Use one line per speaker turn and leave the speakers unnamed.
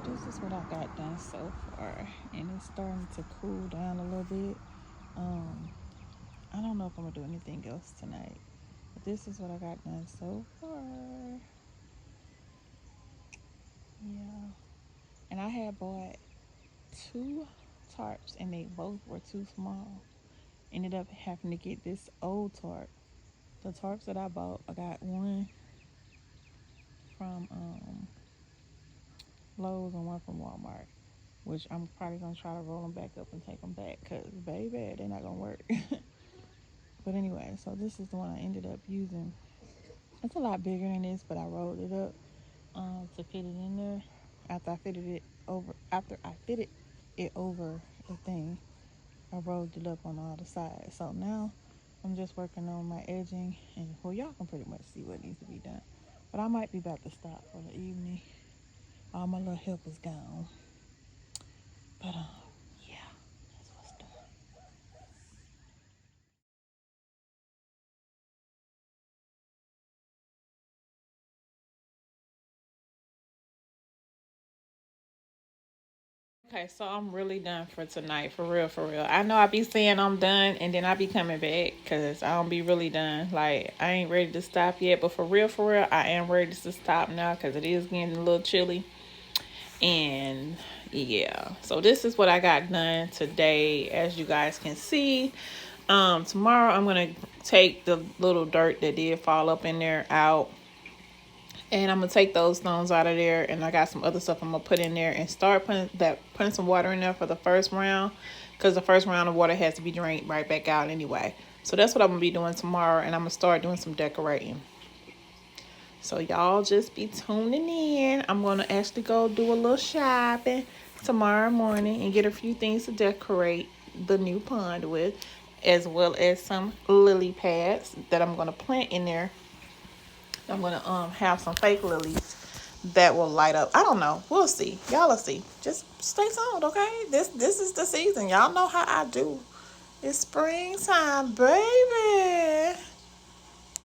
this is what I got done so far, and it's starting to cool down a little bit. Um, I don't know if I'm gonna do anything else tonight, but this is what I got done so far. Yeah, and I had bought two tarps, and they both were too small. Ended up having to get this old tarp. The tarps that I bought, I got one from Lowe's and one from Walmart, which I'm probably gonna try to roll them back up and take them back, cause baby, they're not gonna work. But anyway, so this is the one I ended up using. It's a lot bigger than this, but I rolled it up to fit it in there. After I fitted it over the thing, I rolled it up on all the sides. So now I'm just working on my edging, and well, y'all can pretty much see what needs to be done. But I might be about to stop for the evening. All my little help is gone. But yeah, that's what's done. Okay, so I'm really done for tonight, for real, for real. I know I be saying I'm done, and then I be coming back because I don't be really done. Like, I ain't ready to stop yet, but for real, I am ready to stop now because it is getting a little chilly. And yeah, so this is what I got done today, as you guys can see. Tomorrow I'm gonna take the little dirt that did fall up in there out, and I'm gonna take those stones out of there, and I got some other stuff I'm gonna put in there and start putting some water in there for the first round, because the first round of water has to be drained right back out anyway. So that's what I'm gonna be doing tomorrow, and I'm gonna start doing some decorating. So y'all just be tuning in. I'm gonna actually go do a little shopping tomorrow morning and get a few things to decorate the new pond with, as well as some lily pads that I'm gonna plant in there. I'm gonna have some fake lilies that will light up. I don't know. We'll see. Y'all will see. Just stay tuned, okay? This is the season. Y'all know how I do. It's springtime, baby.